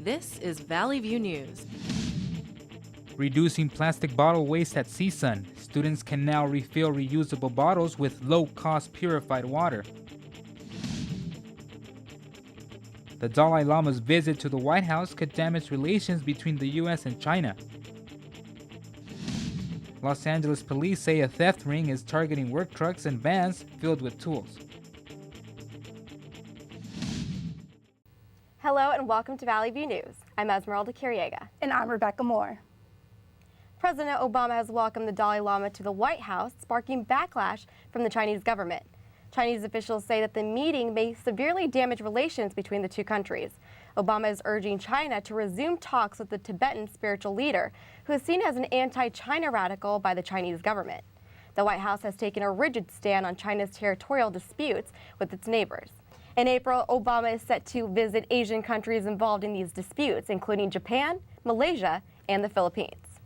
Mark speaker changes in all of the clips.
Speaker 1: This is Valley View News.
Speaker 2: Reducing plastic bottle waste at CSUN. Students can now refill reusable bottles with low-cost purified water. The Dalai Lama's visit to the White House could damage relations between the U.S. and China. Los Angeles police say a theft ring is targeting work trucks and vans filled with tools.
Speaker 3: Hello and welcome to Valley View News. I'm Esmeralda Kiriega.
Speaker 4: And I'm Rebecca Moore.
Speaker 3: President Obama has welcomed the Dalai Lama to the White House, sparking backlash from the Chinese government. Chinese officials say that the meeting may severely damage relations between the two countries. Obama is urging China to resume talks with the Tibetan spiritual leader, who is seen as an anti-China radical by the Chinese government. The White House has taken a rigid stand on China's territorial disputes with its neighbors. In April, Obama is set to visit Asian countries involved in these disputes, including Japan, Malaysia, and the Philippines.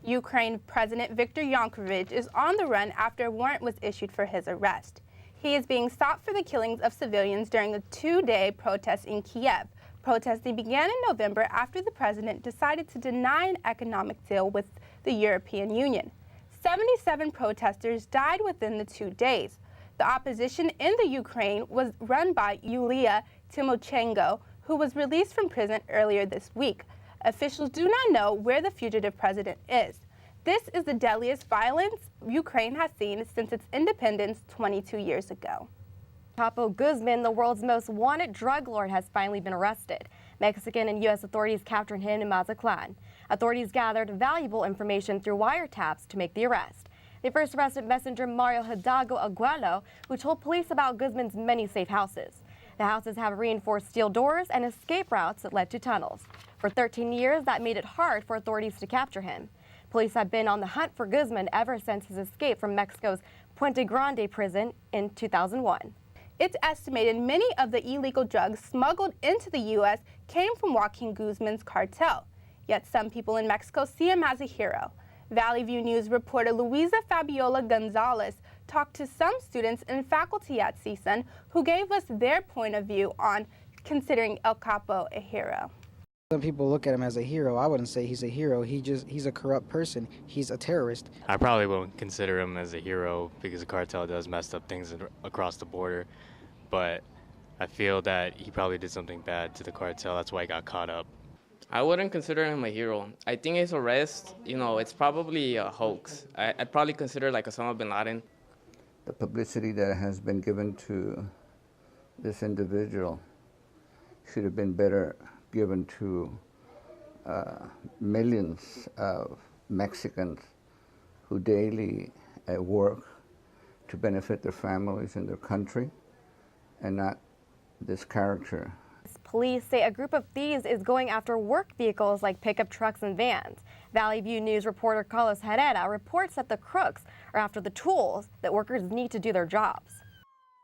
Speaker 4: Ukraine President Viktor Yanukovych is on the run after a warrant was issued for his arrest. He is being sought for the killings of civilians during the two-day protests in Kiev. Protesting began in November after the president decided to deny an economic deal with the European Union. 77 protesters died within the 2 days. The opposition in the Ukraine was run by Yulia Tymoshenko, who was released from prison earlier this week. Officials do not know where the fugitive president is. This is the deadliest violence Ukraine has seen since its independence 22 years ago.
Speaker 3: Chapo Guzman, the world's most wanted drug lord, has finally been arrested. Mexican and U.S. authorities captured him in Mazatlan. Authorities gathered valuable information through wiretaps to make the arrest. They first arrested messenger Mario Hidalgo Aguelo, who told police about Guzman's many safe houses. The houses have reinforced steel doors and escape routes that led to tunnels. For 13 years, that made it hard for authorities to capture him. Police have been on the hunt for Guzman ever since his escape from Mexico's Puente Grande prison in 2001.
Speaker 4: It's estimated many of the illegal drugs smuggled into the U.S. came from Joaquin Guzman's cartel. Yet some people in Mexico see him as a hero. Valley View News reporter Luisa Fabiola Gonzalez talked to some students and faculty at CSUN who gave us their point of view on considering El Chapo a hero.
Speaker 5: Some people look at him as a hero. I wouldn't say he's a hero. He's a corrupt person. He's a terrorist.
Speaker 6: I probably won't consider him as a hero because the cartel does mess up things across the border. But I feel that he probably did something bad to the cartel. That's why he got caught up.
Speaker 7: I wouldn't consider him a hero. I think his arrest, it's probably a hoax. I'd probably consider like Osama bin Laden.
Speaker 8: The publicity that has been given to this individual should have been better given to millions of Mexicans who daily work to benefit their families and their country, and not this character.
Speaker 3: Police say a group of thieves is going after work vehicles like pickup trucks and vans. Valley View News reporter Carlos Herrera reports that the crooks are after the tools that workers need to do their jobs.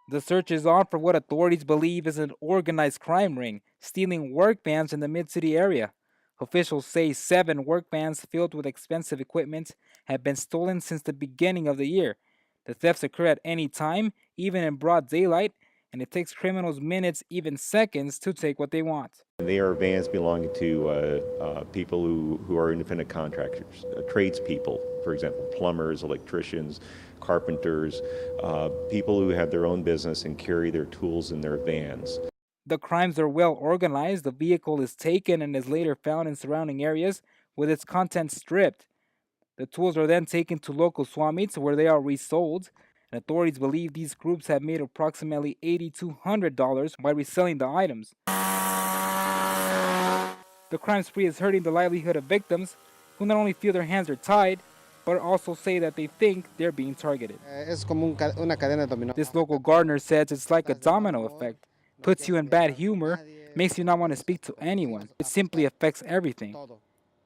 Speaker 2: The search is on for what authorities believe is an organized crime ring, stealing work vans in the Mid-City area. Officials say 7 work vans filled with expensive equipment have been stolen since the beginning of the year. The thefts occur at any time, even in broad daylight, and it takes criminals minutes, even seconds, to take what they want.
Speaker 9: They are vans belonging to people who are independent contractors, tradespeople, for example, plumbers, electricians, carpenters, people who have their own business and carry their tools in their vans.
Speaker 2: The crimes are well organized. The vehicle is taken and is later found in surrounding areas with its contents stripped. The tools are then taken to local swap meets where they are resold. And authorities believe these groups have made approximately $8,200 by reselling the items. The crime spree is hurting the livelihood of victims, who not only feel their hands are tied, but also say that they think they're being targeted. This local gardener says it's like a domino effect. Puts you in bad humor, makes you not want to speak to anyone. It simply affects everything.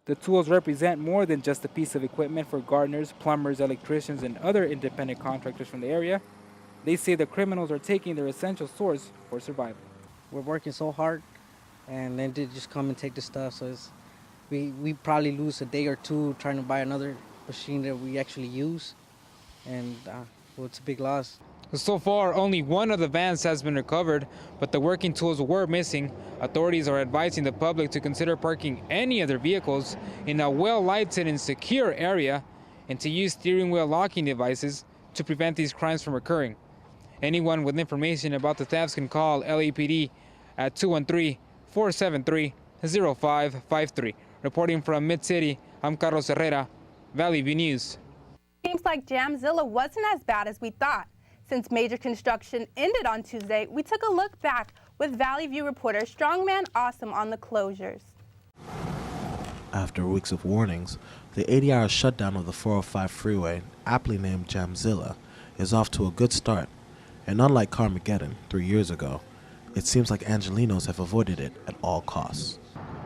Speaker 2: The tools represent more than just a piece of equipment for gardeners, plumbers, electricians, and other independent contractors from the area. They say the criminals are taking their essential source for survival.
Speaker 5: We're working so hard, and then they just come and take the stuff. So we probably lose a day or two trying to buy another machine that we actually use, and it's a big loss.
Speaker 2: So far, only one of the vans has been recovered, but the working tools were missing. Authorities are advising the public to consider parking any of their vehicles in a well-lighted and secure area and to use steering wheel locking devices to prevent these crimes from occurring. Anyone with information about the thefts can call LAPD at 213-473-0553. Reporting from Mid-City, I'm Carlos Herrera, Valley View News.
Speaker 4: Seems like Jamzilla wasn't as bad as we thought. Since major construction ended on Tuesday, we took a look back with Valley View reporter Strongman Awesome on the closures.
Speaker 10: After weeks of warnings, the 80-hour shutdown of the 405 freeway, aptly named Jamzilla, is off to a good start. And unlike Carmageddon 3 years ago, it seems like Angelenos have avoided it at all costs.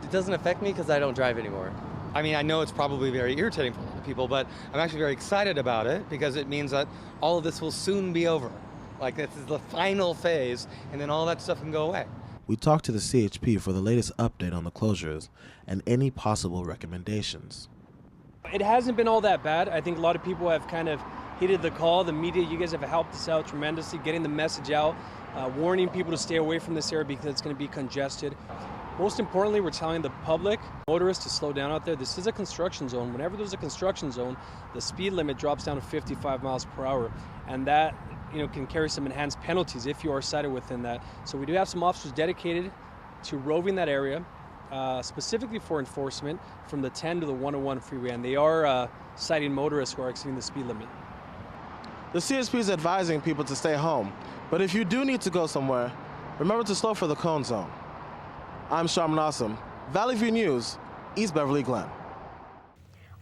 Speaker 11: It doesn't affect me because I don't drive anymore. I mean, I know it's probably very irritating for a lot of people, but I'm actually very excited about it because it means that all of this will soon be over. Like, this is the final phase, and then all that stuff can go away.
Speaker 10: We talked to the CHP for the latest update on the closures and any possible recommendations.
Speaker 12: It hasn't been all that bad. I think a lot of people have kind of heeded the call. The media, you guys have helped us out tremendously, getting the message out, warning people to stay away from this area because it's going to be congested. Most importantly, we're telling the public, motorists, to slow down out there. This is a construction zone. Whenever there's a construction zone, the speed limit drops down to 55 miles per hour, and that can carry some enhanced penalties if you are cited within that. So we do have some officers dedicated to roving that area, specifically for enforcement from the 10 to the 101 freeway, and they are citing motorists who are exceeding the speed limit.
Speaker 13: The CSP is advising people to stay home, but if you do need to go somewhere, remember to slow for the cone zone. I'm Sharman Awesome, Valley View News, East Beverly Glen.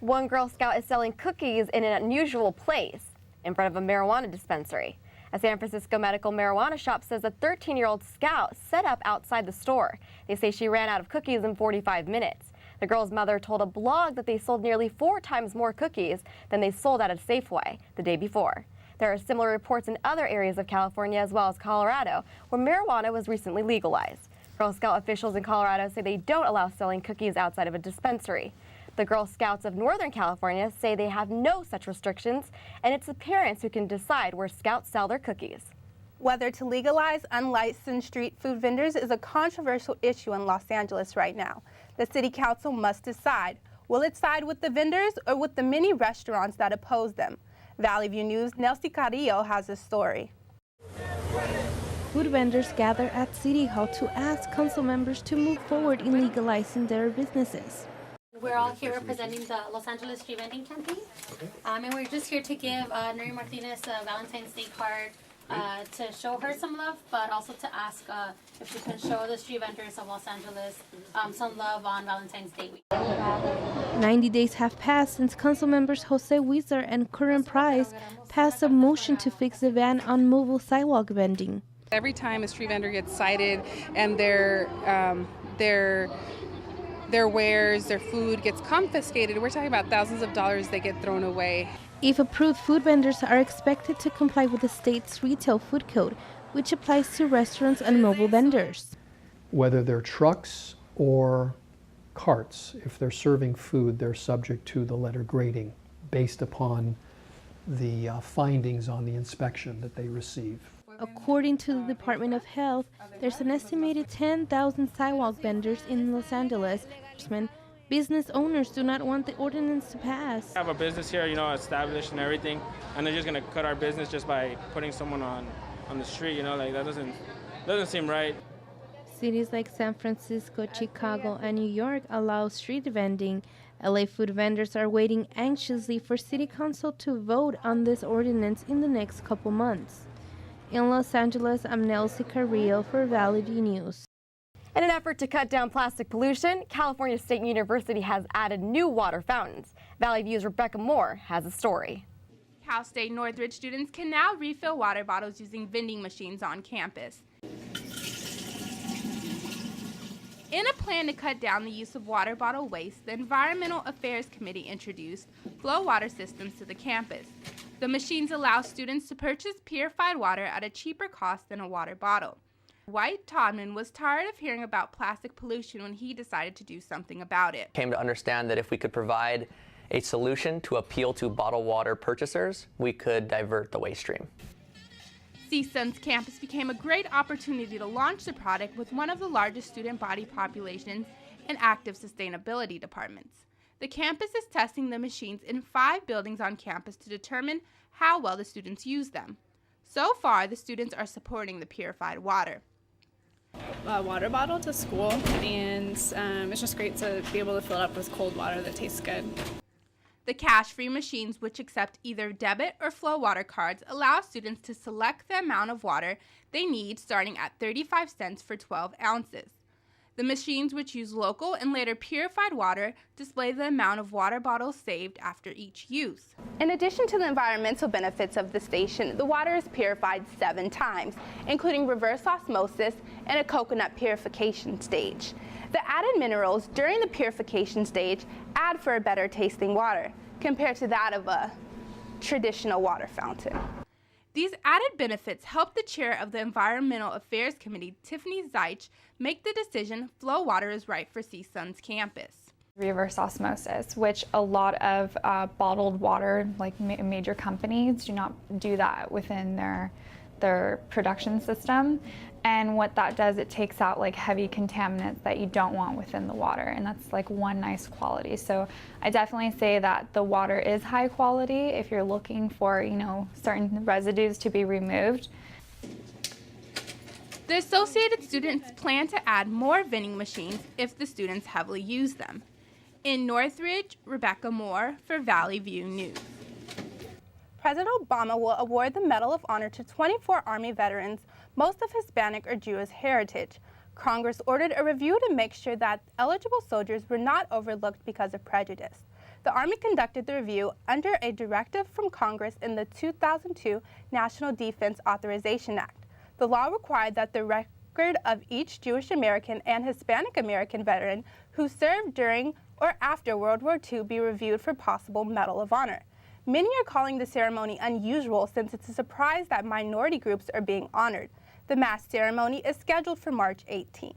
Speaker 3: One Girl Scout is selling cookies in an unusual place, in front of a marijuana dispensary. A San Francisco medical marijuana shop says a 13-year-old scout set up outside the store. They say she ran out of cookies in 45 minutes. The girl's mother told a blog that they sold nearly 4 times more cookies than they sold at a Safeway the day before. There are similar reports in other areas of California as well as Colorado, where marijuana was recently legalized. Girl Scout officials in Colorado say they don't allow selling cookies outside of a dispensary. The Girl Scouts of Northern California say they have no such restrictions, and it's the parents who can decide where Scouts sell their cookies.
Speaker 4: Whether to legalize unlicensed street food vendors is a controversial issue in Los Angeles right now. The city council must decide. Will it side with the vendors or with the many restaurants that oppose them? Valley View News' Nelsie Carrillo has a story.
Speaker 14: Food vendors gather at City Hall to ask council members to move forward in legalizing their businesses.
Speaker 15: We're all here representing the Los Angeles Street Vending Campaign, and we're just here to give Nuri Martinez a Valentine's Day card to show her some love, but also to ask if she can show the street vendors of Los Angeles some love on Valentine's Day week.
Speaker 14: 90 days have passed since council members Jose Weiser and Curran Price passed a motion to fix the ban on mobile sidewalk vending.
Speaker 16: Every time a street vendor gets cited and their wares, their food gets confiscated, we're talking about thousands of dollars that get thrown away.
Speaker 14: If approved, food vendors are expected to comply with the state's retail food code, which applies to restaurants and mobile vendors.
Speaker 17: Whether they're trucks or carts, if they're serving food, they're subject to the letter grading based upon the findings on the inspection that they receive.
Speaker 14: According to the Department of Health, there's an estimated 10,000 sidewalk vendors in Los Angeles. Business owners do not want the ordinance to pass.
Speaker 18: We have a business here, established and everything, and they're just going to cut our business just by putting someone on the street, like that doesn't seem right.
Speaker 14: Cities like San Francisco, Chicago, and New York allow street vending. LA food vendors are waiting anxiously for City Council to vote on this ordinance in the next couple months. In Los Angeles, I'm Nelsie Carrillo for Valley View News.
Speaker 3: In an effort to cut down plastic pollution, California State University has added new water fountains. Valley View's Rebecca Moore has a story.
Speaker 4: Cal State Northridge students can now refill water bottles using vending machines on campus. In a plan to cut down the use of water bottle waste, the Environmental Affairs Committee introduced flow water systems to the campus. The machines allow students to purchase purified water at a cheaper cost than a water bottle. White Todman was tired of hearing about plastic pollution when he decided to do something about it.
Speaker 19: Came to understand that if we could provide a solution to appeal to bottled water purchasers, we could divert the waste stream.
Speaker 4: CSUN's campus became a great opportunity to launch the product with one of the largest student body populations and active sustainability departments. The campus is testing the machines in 5 buildings on campus to determine how well the students use them. So far, the students are supporting the purified water.
Speaker 20: A water bottle to school, and it's just great to be able to fill it up with cold water that tastes good.
Speaker 4: The cash-free machines, which accept either debit or flow water cards, allow students to select the amount of water they need starting at 35 cents for 12 ounces. The machines, which use local and later purified water, display the amount of water bottles saved after each use. In addition to the environmental benefits of the station, the water is purified 7 times, including reverse osmosis and a coconut purification stage. The added minerals during the purification stage add for a better tasting water, compared to that of a traditional water fountain. These added benefits help the chair of the Environmental Affairs Committee, Tiffany Zeich, make the decision flow water is right for CSUN's campus.
Speaker 21: Reverse osmosis, which a lot of bottled water, like major companies, do not do that within their production system. And what that does, it takes out like heavy contaminants that you don't want within the water, and that's like one nice quality. So I definitely say that the water is high quality if you're looking for, certain residues to be removed.
Speaker 4: The associated students plan to add more vending machines if the students heavily use them. In Northridge, Rebecca Moore for Valley View News. President Obama will award the Medal of Honor to 24 Army veterans, most of Hispanic or Jewish heritage. Congress ordered a review to make sure that eligible soldiers were not overlooked because of prejudice. The Army conducted the review under a directive from Congress in the 2002 National Defense Authorization Act. The law required that the record of each Jewish American and Hispanic American veteran who served during or after World War II be reviewed for possible Medal of Honor. Many are calling the ceremony unusual since it's a surprise that minority groups are being honored. The mass ceremony is scheduled for March 18th.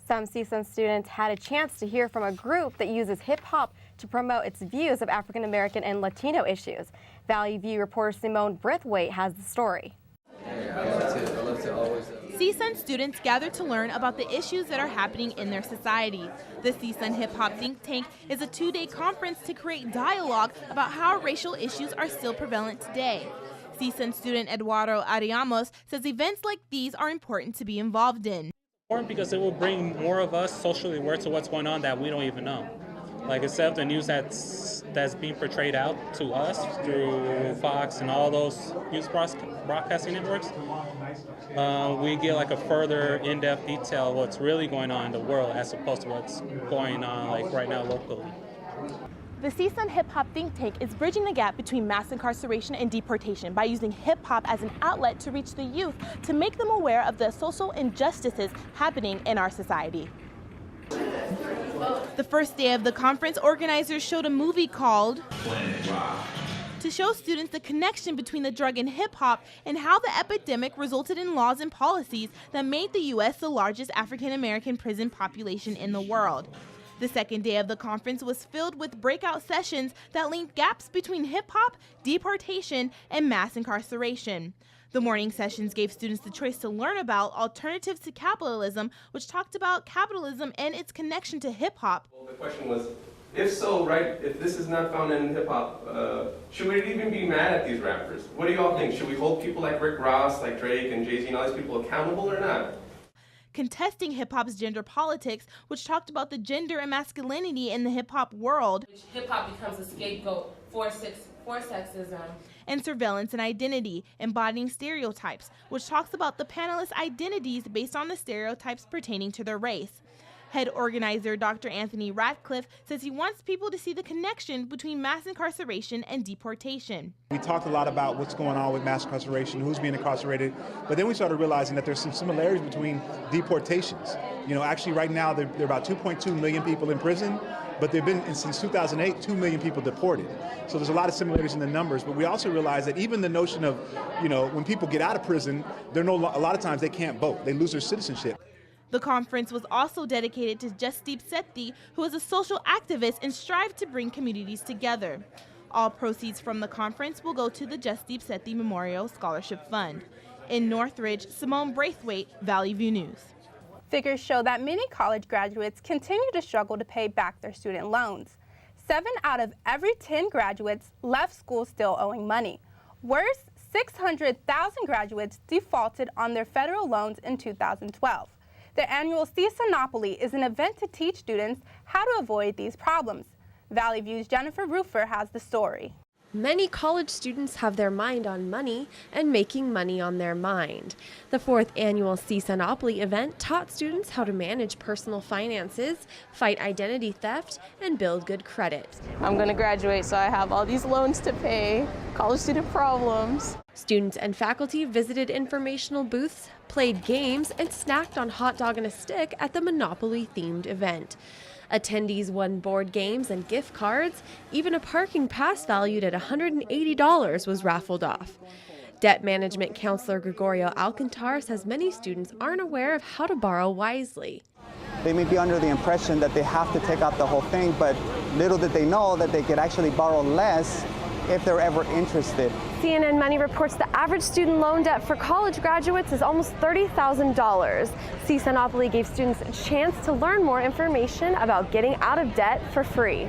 Speaker 3: Some CSUN students had a chance to hear from a group that uses hip-hop to promote its views of African American and Latino issues. Valley View reporter Simone Brithwaite has the story.
Speaker 22: CSUN students gathered to learn about the issues that are happening in their society. The CSUN Hip Hop Think Tank is a 2-day conference to create dialogue about how racial issues are still prevalent today. CSUN student Eduardo Ariamos says events like these are important to be involved in.
Speaker 23: Important because it will bring more of us socially aware to what's going on that we don't even know. Like instead of the news that's being portrayed out to us through Fox and all those news broadcasting networks, we get like a further in-depth detail of what's really going on in the world as opposed to what's going on like right now locally.
Speaker 22: The CSUN Hip Hop Think Tank is bridging the gap between mass incarceration and deportation by using hip hop as an outlet to reach the youth to make them aware of the social injustices happening in our society. The first day of the conference, organizers showed a movie called to show students the connection between the drug and hip hop and how the epidemic resulted in laws and policies that made the U.S. the largest African American prison population in the world. The second day of the conference was filled with breakout sessions that linked gaps between hip-hop, deportation, and mass incarceration. The morning sessions gave students the choice to learn about alternatives to capitalism, which talked about capitalism and its connection to hip-hop.
Speaker 24: Well, the question was, if so, right, if this is not found in hip-hop, should we even be mad at these rappers? What do y'all think? Should we hold people like Rick Ross, like Drake and Jay-Z and all these people accountable or not?
Speaker 22: Contesting hip-hop's gender politics, which talked about the gender and masculinity in the hip-hop world.
Speaker 25: Hip-hop becomes a scapegoat for sexism.
Speaker 22: And surveillance and identity, embodying stereotypes, which talks about the panelists' identities based on the stereotypes pertaining to their race. Head organizer Dr. Anthony Radcliffe says he wants people to see the connection between mass incarceration and deportation.
Speaker 26: We talked a lot about what's going on with mass incarceration, who's being incarcerated, but then we started realizing that there's some similarities between deportations. Actually right now there are about 2.2 million people in prison, but there have been, since 2008, 2 million people deported. So there's a lot of similarities in the numbers, but we also realize that even the notion of, when people get out of prison, a lot of times they can't vote, they lose their citizenship.
Speaker 22: The conference was also dedicated to Justdeep Sethi, who is a social activist and strived to bring communities together. All proceeds from the conference will go to the Justdeep Sethi Memorial Scholarship Fund. In Northridge, Simone Braithwaite, Valley View News.
Speaker 4: Figures show that many college graduates continue to struggle to pay back their student loans. 7 out of every 10 graduates left school still owing money. Worse, 600,000 graduates defaulted on their federal loans in 2012. The annual CSUN Opoly is an event to teach students how to avoid these problems. Valley View's Jennifer Rufer has the story.
Speaker 1: Many college students have their mind on money and making money on their mind. The 4th annual CSUN Opoly event taught students how to manage personal finances, fight identity theft, and build good credit.
Speaker 5: I'm going to graduate, so I have all these loans to pay, college student problems.
Speaker 1: Students and faculty visited informational booths, played games, and snacked on hot dog and a stick at the Monopoly-themed event. Attendees won board games and gift cards. Even a parking pass valued at $180 was raffled off. Debt management counselor Gregorio Alcantar says many students aren't aware of how to borrow wisely.
Speaker 6: They may be under the impression that they have to take out the whole thing, but little did they know that they could actually borrow less if they're ever interested.
Speaker 7: CNN Money reports the average student loan debt for college graduates is almost $30,000. CSUN Opoly gave students a chance to learn more information about getting out of debt for free.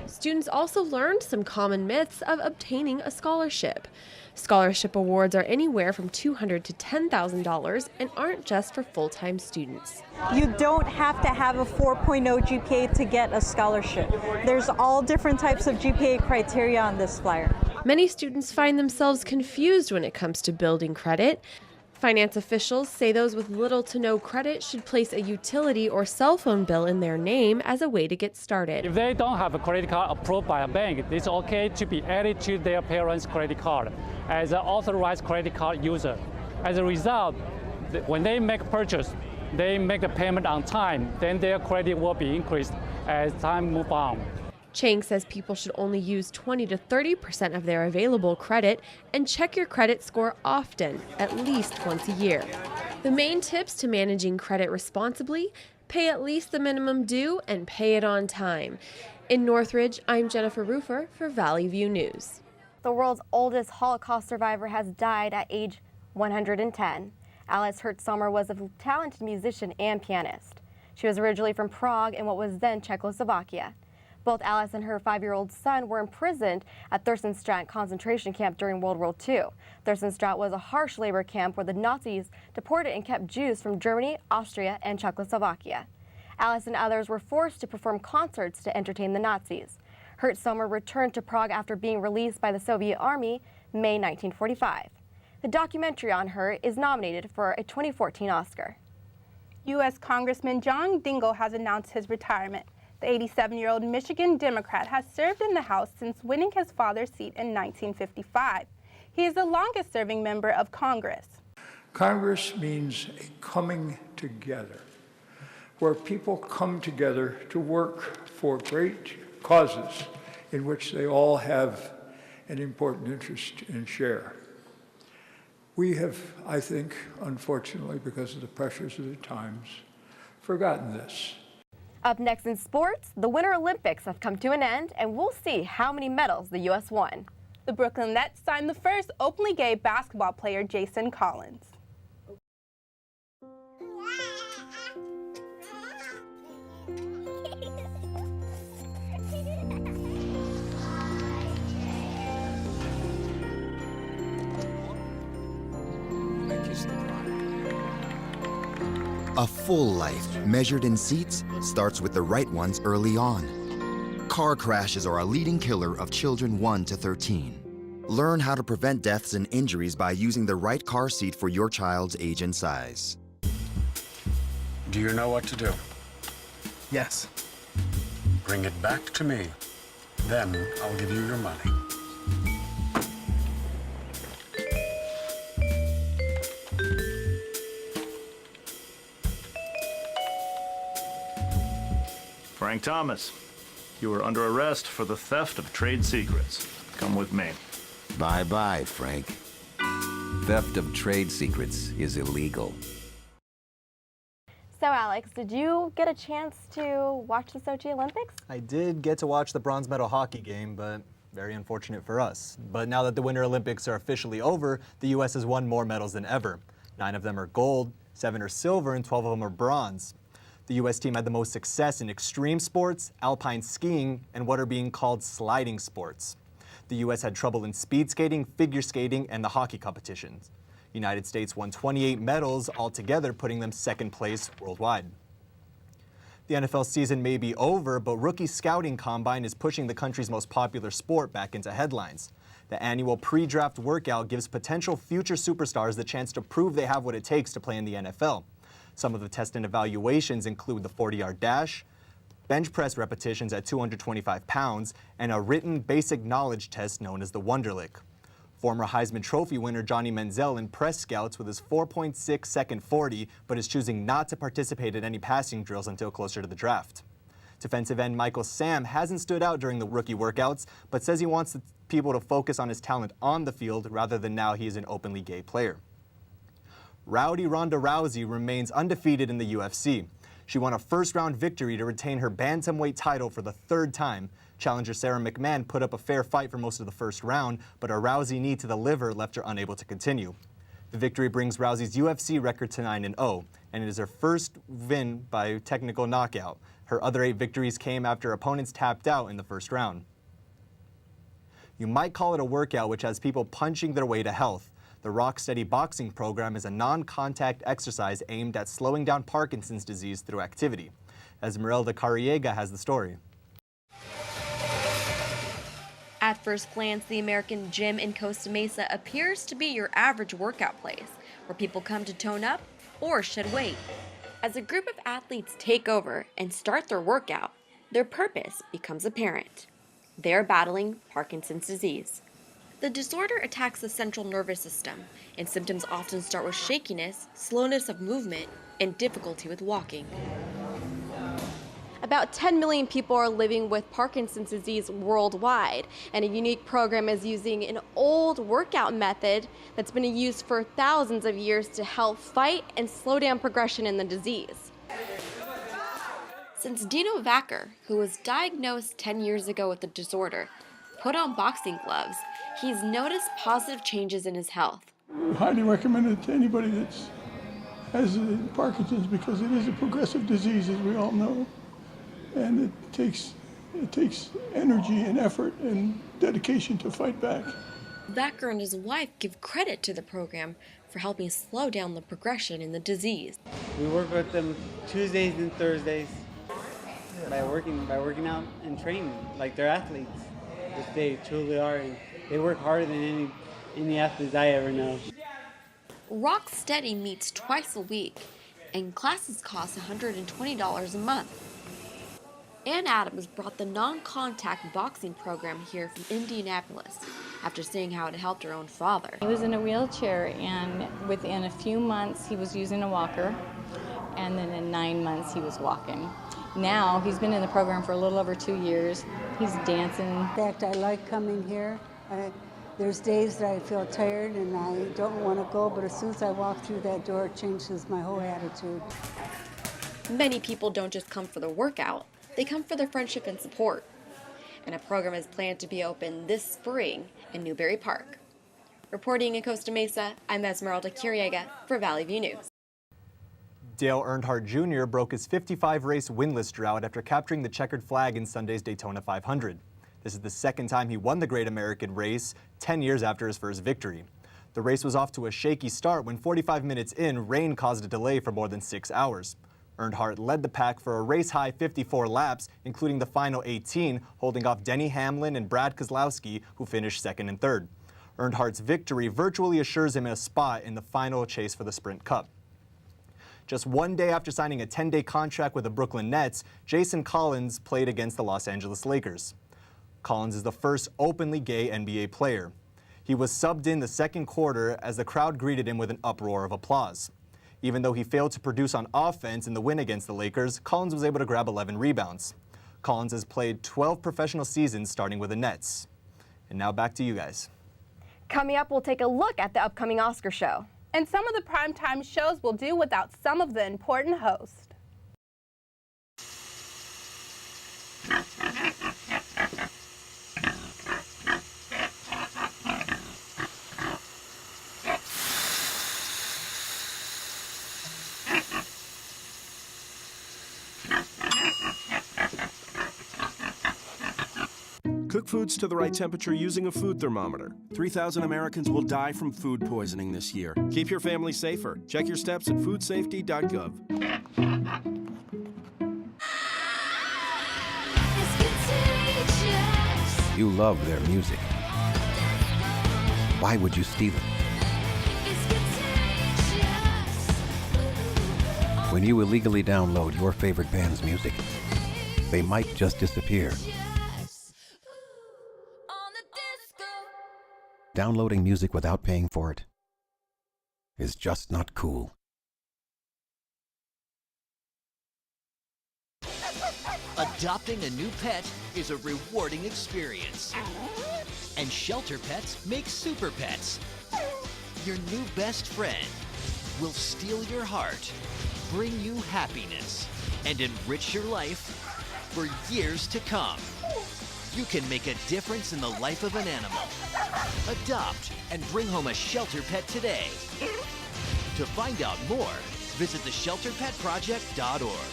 Speaker 1: Students also learned some common myths of obtaining a scholarship. Scholarship awards are anywhere from $200 to $10,000 and aren't just for full-time students.
Speaker 8: You don't have to have a 4.0 GPA to get a scholarship. There's all different types of GPA criteria on this flyer.
Speaker 1: Many students find themselves confused when it comes to building credit. Finance officials say those with little to no credit should place a utility or cell phone bill in their name as a way to get started.
Speaker 9: If they don't have a credit card approved by a bank, it's okay to be added to their parents' credit card as an authorized credit card user. As a result, when they make a purchase, they make the payment on time, then their credit will be increased as time moves on.
Speaker 1: Chang says people should only use 20 to 30% of their available credit and check your credit score often, at least once a year. The main tips to managing credit responsibly: pay at least the minimum due and pay it on time. In Northridge, I'm Jennifer Rufer for Valley View News.
Speaker 3: The world's oldest Holocaust survivor has died at age 110. Alice Hertzsommer was a talented musician and pianist. She was originally from Prague in what was then Czechoslovakia. Both Alice and her 5-year-old son were imprisoned at Theresienstadt concentration camp during World War II. Theresienstadt was a harsh labor camp where the Nazis deported and kept Jews from Germany, Austria, and Czechoslovakia. Alice and others were forced to perform concerts to entertain the Nazis. Hertzsommer returned to Prague after being released by the Soviet Army May 1945. The documentary on her is nominated for a 2014 Oscar.
Speaker 4: U.S. Congressman John Dingels has announced his retirement. The 87-year-old Michigan Democrat has served in the House since winning his father's seat in 1955. He is the longest-serving member of Congress.
Speaker 27: Congress means a coming together, where people come together to work for great causes in which they all have an important interest and share. We have, I think, unfortunately, because of the pressures of the times, forgotten this.
Speaker 3: Up next in sports, the Winter Olympics have come to an end, and we'll see how many medals the U.S. won.
Speaker 4: The Brooklyn Nets signed the first openly gay basketball player, Jason Collins.
Speaker 28: A full life, measured in seats, starts with the right ones early on. Car crashes are a leading killer of children 1 to 13. Learn how to prevent deaths and injuries by using the right car seat for your child's age and size.
Speaker 29: Do you know what to do?
Speaker 28: Yes.
Speaker 29: Bring it back to me. Then I'll give you your money.
Speaker 30: Frank Thomas, you are under arrest for the theft of trade secrets. Come with me.
Speaker 31: Bye-bye, Frank. Theft of trade secrets is illegal.
Speaker 3: So Alex, did you get a chance to watch the Sochi Olympics?
Speaker 32: I did get to watch the bronze medal hockey game, but
Speaker 2: Very unfortunate for us. But now that the Winter Olympics are officially over, the U.S. has won more medals than ever. 9 of them are gold, 7 are silver, and 12 of them are bronze. The U.S. team had the most success in extreme sports, alpine skiing, and what are being called sliding sports. The U.S. had trouble in speed skating, figure skating, and the hockey competitions. The United States won 28 medals altogether, putting them second place worldwide. The NFL season may be over, but Rookie Scouting Combine is pushing the country's most popular sport back into headlines. The annual pre-draft workout gives potential future superstars the chance to prove they have what it takes to play in the NFL. Some of the test and evaluations include the 40-yard dash, bench press repetitions at 225 pounds, and a written basic knowledge test known as the Wonderlic. Former Heisman Trophy winner Johnny Manziel impressed scouts with his 4.6-second 40, but is choosing not to participate in any passing drills until closer to the draft. Defensive end Michael Sam hasn't stood out during the rookie workouts, but says he wants people to focus on his talent on the field rather than now he is an openly gay player. Rowdy Ronda Rousey remains undefeated in the UFC. She won a first-round victory to retain her bantamweight title for the 3rd time. Challenger Sarah McMahon put up a fair fight for most of the first round, but a Rousey knee to the liver left her unable to continue. The victory brings Rousey's UFC record to 9-0, and it is her first win by technical knockout. Her other 8 victories came after opponents tapped out in the first round. You might call it a workout which has people punching their way to health. The Rock Steady boxing program is a non-contact exercise aimed at slowing down Parkinson's disease through activity. Esmeralda Carriega has the story.
Speaker 10: At first glance, the American Gym in Costa Mesa appears to be your average workout place, where people come to tone up or shed weight. As a group of athletes take over and start their workout, their purpose becomes apparent. They're battling Parkinson's disease. The disorder attacks the central nervous system, and symptoms often start with shakiness, slowness of movement, and difficulty with walking.
Speaker 3: About 10 million people are living with Parkinson's disease worldwide, and a unique program is using an old workout method that's been used for thousands of years to help fight and slow down progression in the disease.
Speaker 10: Since Dino Vacker, who was diagnosed 10 years ago with the disorder, put on boxing gloves, he's noticed positive changes in his health.
Speaker 11: I highly recommend it to anybody that has Parkinson's because it is a progressive disease, as we all know. And it takes energy and effort and dedication to fight back.
Speaker 10: Vacker and his wife give credit to the program for helping slow down the progression in the disease.
Speaker 12: We work with them Tuesdays and Thursdays by working out and training like they're athletes, which they truly are. And they work harder than any athletes I ever know.
Speaker 10: Rock Steady meets twice a week, and classes cost $120 a month. Ann Adams brought the non-contact boxing program here from Indianapolis after seeing how it helped her own father.
Speaker 13: He was in a wheelchair, and within a few months he was using a walker, and then in 9 months he was walking. Now he's been in the program for a little over 2 years. He's dancing.
Speaker 14: In fact, I like coming here. There's days that I feel tired and I don't want to go, but as soon as I walk through that door, it changes my whole attitude.
Speaker 10: Many people don't just come for the workout. They come for their friendship and support. And a program is planned to be open this spring in Newberry Park. Reporting in Costa Mesa, I'm Esmeralda Curiega for Valley View News.
Speaker 2: Dale Earnhardt Jr. broke his 55-race winless drought after capturing the checkered flag in Sunday's Daytona 500. This is the second time he won the Great American Race, 10 years after his first victory. The race was off to a shaky start when 45 minutes in, rain caused a delay for more than 6 hours. Earnhardt led the pack for a race-high 54 laps, including the final 18, holding off Denny Hamlin and Brad Keselowski, who finished second and third. Earnhardt's victory virtually assures him a spot in the final chase for the Sprint Cup. Just 1 day after signing a 10-day contract with the Brooklyn Nets, Jason Collins played against the Los Angeles Lakers. Collins is the first openly gay NBA player. He was subbed in the second quarter as the crowd greeted him with an uproar of applause. Even though he failed to produce on offense in the win against the Lakers, Collins was able to grab 11 rebounds. Collins has played 12 professional seasons starting with the Nets. And now back to you guys.
Speaker 3: Coming up, we'll take a look at the upcoming Oscar show.
Speaker 4: And some of the primetime shows will do without some of the important hosts.
Speaker 15: Cook foods to the right temperature using a food thermometer. 3,000 Americans will die from food poisoning this year. Keep your family safer. Check your steps at foodsafety.gov.
Speaker 31: You love their music. Why would you steal it? When you illegally download your favorite band's music, they might just disappear. Downloading music without paying for it is just not cool.
Speaker 16: Adopting a new pet is a rewarding experience. And Shelter Pets make super pets. Your new best friend will steal your heart, bring you happiness, and enrich your life for years to come. You can make a difference in the life of an animal. Adopt and bring home a shelter pet today. To find out more, visit theshelterpetproject.org.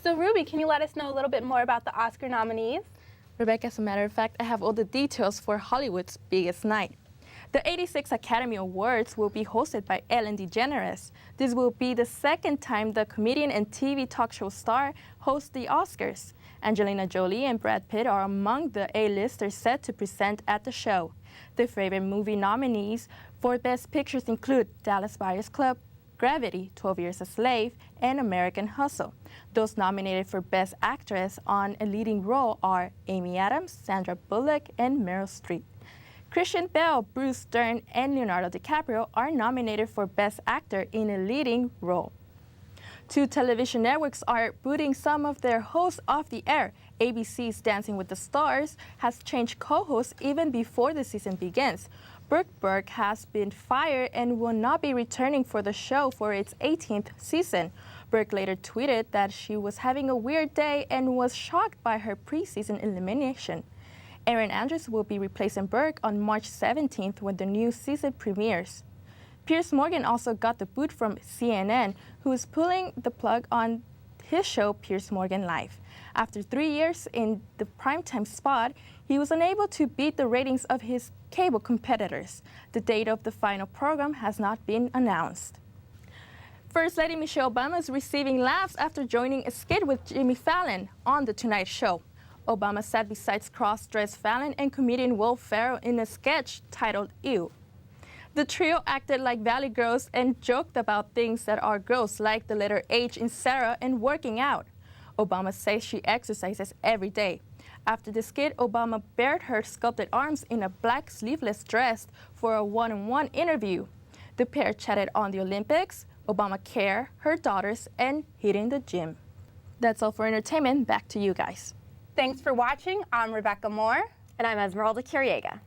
Speaker 4: So Ruby, can you let us know a little bit more about the Oscar nominees?
Speaker 17: Rebecca, as a matter of fact, I have all the details for Hollywood's biggest night. The 86 Academy Awards will be hosted by Ellen DeGeneres. This will be the second time the comedian and TV talk show star hosts the Oscars. Angelina Jolie and Brad Pitt are among the A-listers set to present at the show. The favorite movie nominees for Best Pictures include Dallas Buyers Club, Gravity, 12 Years a Slave, and American Hustle. Those nominated for Best Actress on a leading role are Amy Adams, Sandra Bullock, and Meryl Streep. Christian Bale, Bruce Dern, and Leonardo DiCaprio are nominated for Best Actor in a leading role. Two television networks are booting some of their hosts off the air. ABC's Dancing with the Stars has changed co-hosts even before the season begins. Brooke Burke has been fired and will not be returning for the show for its 18th season. Burke later tweeted that she was having a weird day and was shocked by her preseason elimination. Erin Andrews will be replacing Burke on March 17th when the new season premieres. Piers Morgan also got the boot from CNN, who is pulling the plug on his show Piers Morgan Live. After 3 years in the primetime spot, he was unable to beat the ratings of his cable competitors. The date of the final program has not been announced. First Lady Michelle Obama is receiving laughs after joining a skit with Jimmy Fallon on The Tonight Show. Obama sat beside cross-dressed Fallon and comedian Will Ferrell in a sketch titled Ew. The trio acted like Valley Girls and joked about things that are gross, like the letter H in Sarah and working out. Obama says she exercises every day. After the skit, Obama bared her sculpted arms in a black sleeveless dress for a one-on-one interview. The pair chatted on the Olympics, Obamacare, her daughters, and hitting the gym. That's all for entertainment. Back to you guys.
Speaker 4: Thanks for watching. I'm Rebecca Moore.
Speaker 3: And I'm Esmeralda Curiega.